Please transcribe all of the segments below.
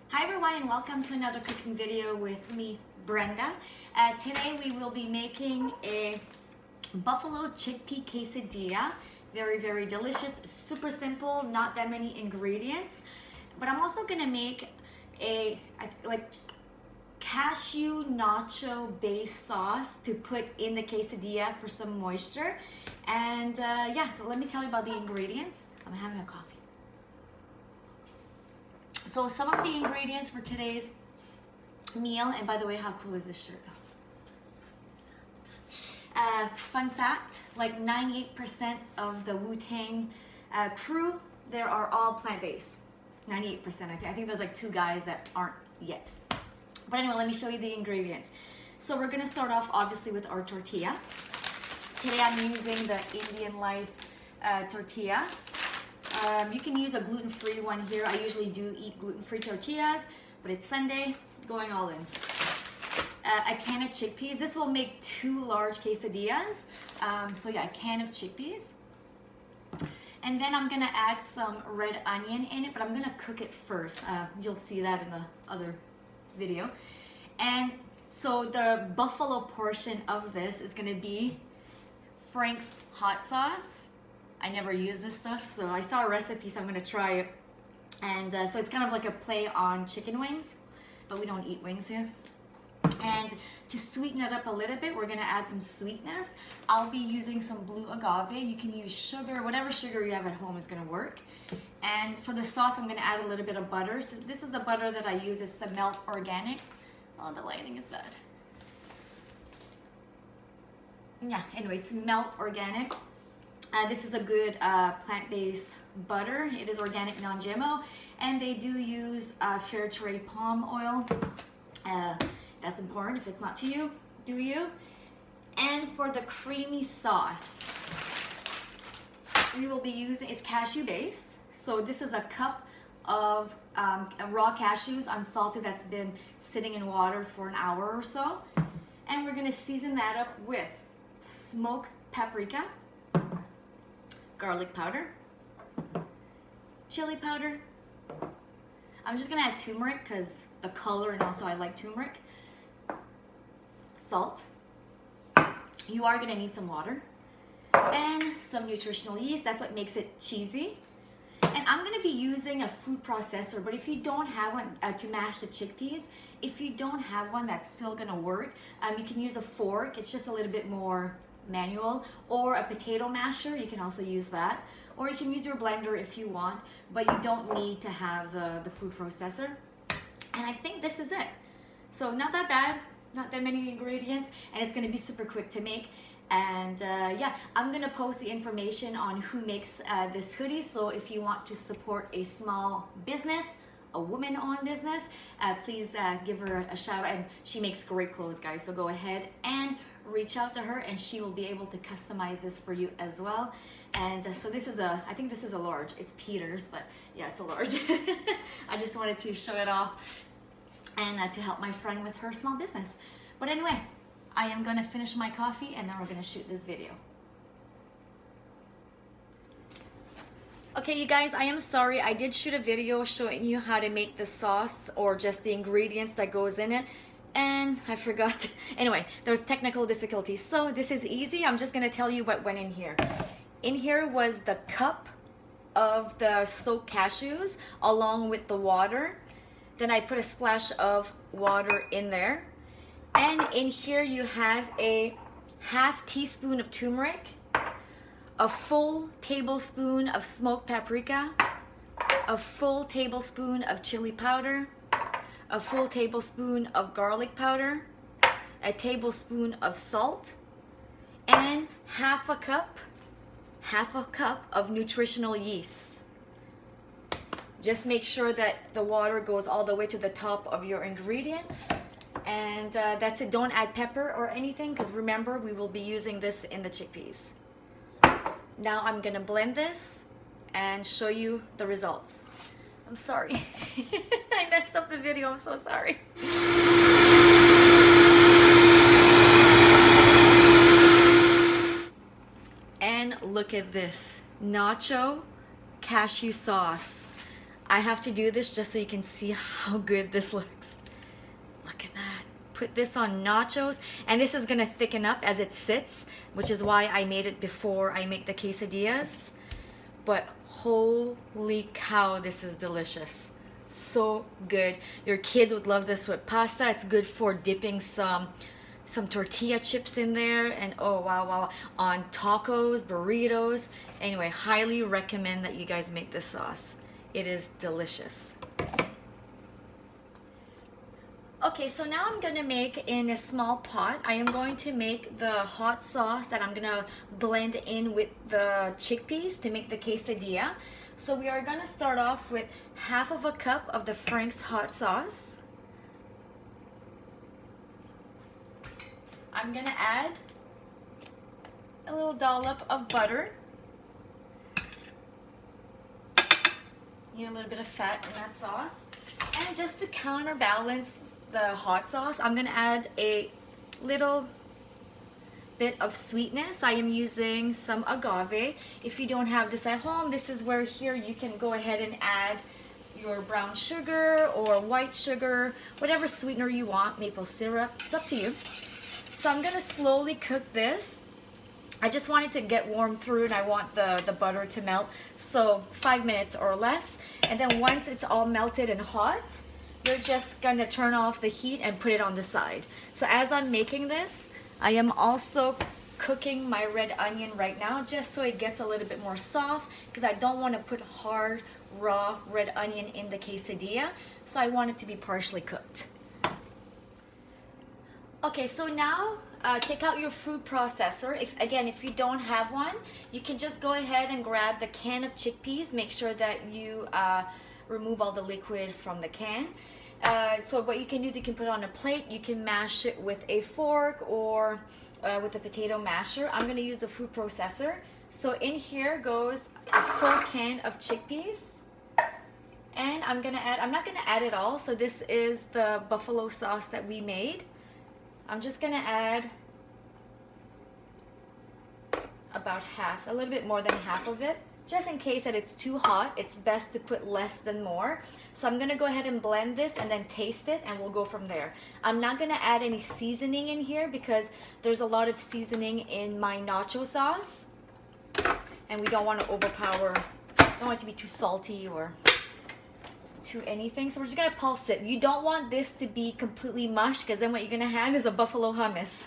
Hi everyone and welcome to another cooking video with me, Brenda. Today we will be making a buffalo chickpea quesadilla. Very delicious, super simple, not that many ingredients. But I'm also gonna make a cashew nacho based sauce to put in the quesadilla for some moisture. And yeah, so let me tell you about the ingredients. I'm having a coffee. So some of the ingredients for today's meal, and by the way, how cool is this shirt? Fun fact, like 98% of the Wu-Tang crew, they are all plant-based. 98%, I think there's like 2 guys that aren't yet. But anyway, let me show you the ingredients. So we're gonna start off obviously with our tortilla. Today I'm using the Indian Life tortilla. You can use a gluten-free one here. I usually do eat gluten-free tortillas, but it's Sunday, going all in. A can of chickpeas. This will make 2 large quesadillas. So yeah, a can of chickpeas. And then I'm gonna add some red onion in it, but I'm gonna cook it first. You'll see that in the other video. And so the buffalo portion of this is gonna be Frank's hot sauce. I never use this stuff, so I saw a recipe, so I'm gonna try it. And so it's kind of like a play on chicken wings, but we don't eat wings here. And to sweeten it up a little bit, we're gonna add some sweetness. I'll be using some blue agave. You can use sugar, whatever sugar you have at home is gonna work. And for the sauce, I'm gonna add a little bit of butter. So this is the butter that I use, it's the Melt Organic. Oh, the lighting is bad. Yeah, anyway, it's Melt Organic. This is a good plant-based butter. It is organic, non-GMO, and they do use fair trade palm oil. That's important. If it's not to you, do you? And for the creamy sauce, we will be using, it's cashew base. So this is a cup of raw cashews, unsalted, that's been sitting in water for an hour or so. And we're gonna season that up with smoked paprika, garlic powder, chili powder. I'm just gonna add turmeric because the color, and also I like turmeric. Salt. You are gonna need some water and some nutritional yeast. That's what makes it cheesy. And I'm gonna be using a food processor, but if you don't have one to mash the chickpeas, if you don't have one, that's still gonna work. You can use a fork. It's just a little bit more manual, or a potato masher. You can also use that, or you can use your blender if you want, but you don't need to have the food processor. And I think this is it. So not that bad, not that many ingredients, and it's gonna be super quick to make. And yeah, I'm gonna post the information on who makes this hoodie, so if you want to support a small business, a woman-owned business, please give her a shout out. And she makes great clothes, guys, so go ahead and reach out to her and she will be able to customize this for you as well. And so this is I think this is a large. It's Peter's, but yeah, it's a large. I just wanted to show it off and to help my friend with her small business. But anyway, I am gonna finish my coffee and then we're gonna shoot this video. Okay, you guys, I am sorry. I did shoot a video showing you how to make the sauce, or just the ingredients that goes in it, and I forgot. Anyway, there was technical difficulties. So this is easy. I'm just gonna tell you what went in here. In here was the cup of the soaked cashews along with the water. Then I put a splash of water in there. And in here you have a half teaspoon of turmeric, a full tablespoon of smoked paprika, a full tablespoon of chili powder, a full tablespoon of garlic powder, a tablespoon of salt, and half a cup of nutritional yeast. Just make sure that the water goes all the way to the top of your ingredients. And that's it. Don't add pepper or anything, because remember, we will be using this in the chickpeas. Now I'm gonna blend this and show you the results. I'm sorry. I messed up the video. I'm so sorry. And look at this. Nacho cashew sauce. I have to do this just so you can see how good this looks. Look at that. Put this on nachos, and this is gonna thicken up as it sits, which is why I made it before I make the quesadillas. But holy cow, this is delicious. So good. Your kids would love this with pasta. It's good for dipping some tortilla chips in there, and oh wow, on tacos, burritos. Anyway, highly recommend that you guys make this sauce. It is delicious. Okay, so now I'm gonna make in a small pot. I am going to make the hot sauce that I'm gonna blend in with the chickpeas to make the quesadilla. So we are gonna start off with half of a cup of the Frank's hot sauce. I'm gonna add a little dollop of butter. Need a little bit of fat in that sauce. And just to counterbalance the hot sauce, I'm gonna add a little bit of sweetness. I am using some agave. If you don't have this at home, this is where here you can go ahead and add your brown sugar or white sugar, whatever sweetener you want, maple syrup, it's up to you. So I'm gonna slowly cook this. I just want it to get warm through, and I want the butter to melt, so 5 minutes or less. And then once it's all melted and hot, you're just gonna turn off the heat and put it on the side. So as I'm making this, I am also cooking my red onion right now, just so it gets a little bit more soft, because I don't want to put hard, raw red onion in the quesadilla, so I want it to be partially cooked. Okay, so now take out your food processor. If you don't have one, you can just go ahead and grab the can of chickpeas. Make sure that you remove all the liquid from the can. So what you can do is you can put it on a plate. You can mash it with a fork or with a potato masher. I'm going to use a food processor. So in here goes a full can of chickpeas. And I'm not going to add it all. So this is the buffalo sauce that we made. I'm just going to add about half, a little bit more than half of it. Just in case that it's too hot, it's best to put less than more. So I'm gonna go ahead and blend this and then taste it, and we'll go from there. I'm not gonna add any seasoning in here because there's a lot of seasoning in my nacho sauce. And we don't want to overpower, don't want it to be too salty or too anything. So we're just gonna pulse it. You don't want this to be completely mush, because then what you're gonna have is a buffalo hummus.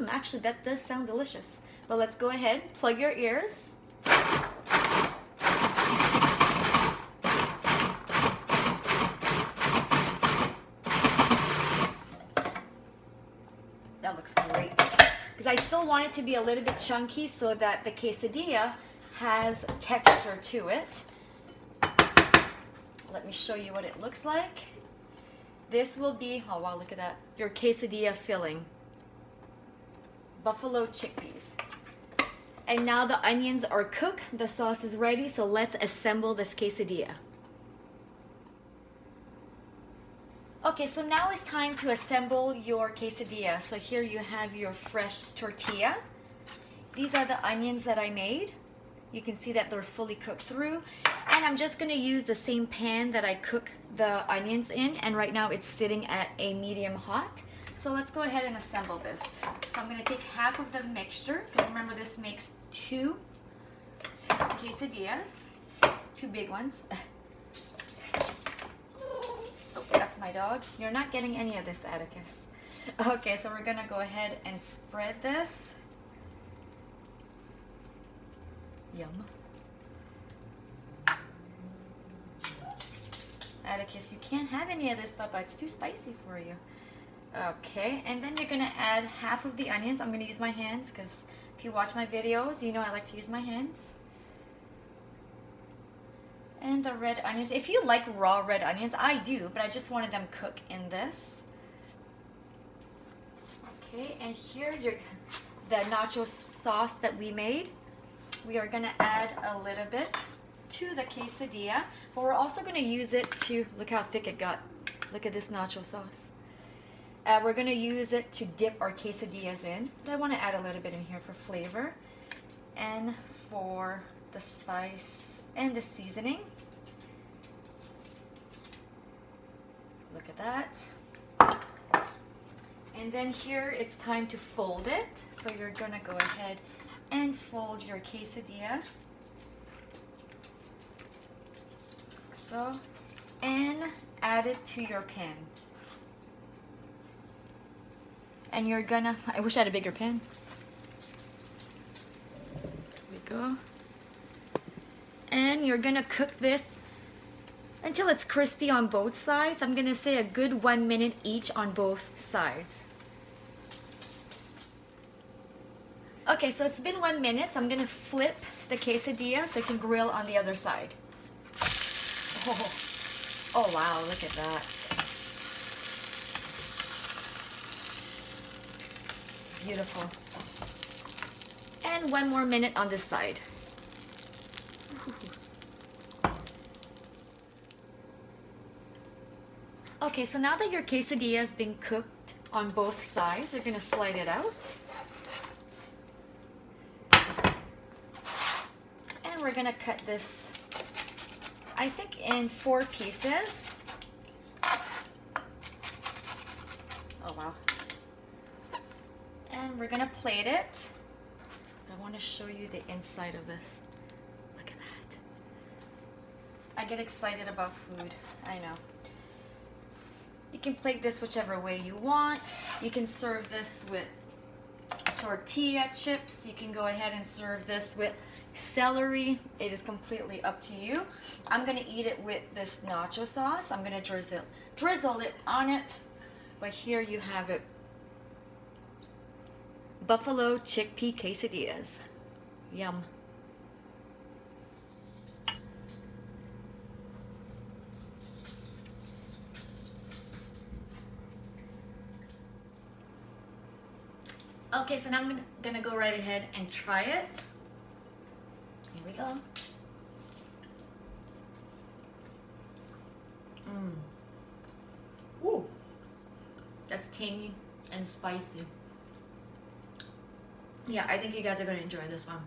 Actually that does sound delicious. But let's go ahead, plug your ears. That looks great. Because I still want it to be a little bit chunky so that the quesadilla has texture to it. Let me show you what it looks like. This will be, oh wow, look at that, your quesadilla filling. Buffalo chickpeas. And now the onions are cooked, the sauce is ready, so let's assemble this quesadilla. Okay, so now it's time to assemble your quesadilla. So here you have your fresh tortilla. These are the onions that I made. You can see that they're fully cooked through. And I'm just gonna use the same pan that I cook the onions in, and right now it's sitting at a medium hot. So let's go ahead and assemble this. So I'm gonna take half of the mixture, because remember this makes 2 quesadillas, 2 big ones. Oh, that's my dog. You're not getting any of this, Atticus. Okay, so we're gonna go ahead and spread this. Yum. Atticus, you can't have any of this, Papa. It's too spicy for you. Okay, and then you're gonna add half of the onions. I'm gonna use my hands, because if you watch my videos, you know I like to use my hands. And the red onions. If you like raw red onions, I do, but I just wanted them cooked in this. Okay, and here the nacho sauce that we made. We are gonna add a little bit to the quesadilla, but we're also gonna use it to, look how thick it got. Look at this nacho sauce. We're gonna use it to dip our quesadillas in, but I wanna add a little bit in here for flavor and for the spice and the seasoning. Look at that. And then here it's time to fold it. So you're gonna go ahead and fold your quesadilla. So, and add it to your pan. And you're gonna, I wish I had a bigger pan. There we go. And you're gonna cook this until it's crispy on both sides. I'm gonna say a good 1 minute each on both sides. Okay, so it's been 1 minute, so I'm gonna flip the quesadilla so it can grill on the other side. Oh wow, look at that. Beautiful. And 1 more minute on this side. Okay, so now that your quesadilla has been cooked on both sides, you're gonna slide it out. And we're gonna cut this, I think, in 4 pieces. Oh wow. And we're gonna plate it. I wanna show you the inside of this. Look at that. I get excited about food, I know. You can plate this whichever way you want. You can serve this with tortilla chips. You can go ahead and serve this with celery. It is completely up to you. I'm gonna eat it with this nacho sauce. I'm gonna drizzle it on it. But here you have it. Buffalo chickpea quesadillas. Yum. Okay, so now I'm gonna go right ahead and try it. Here we go. Ooh, that's tangy and spicy. Yeah, I think you guys are gonna enjoy this one.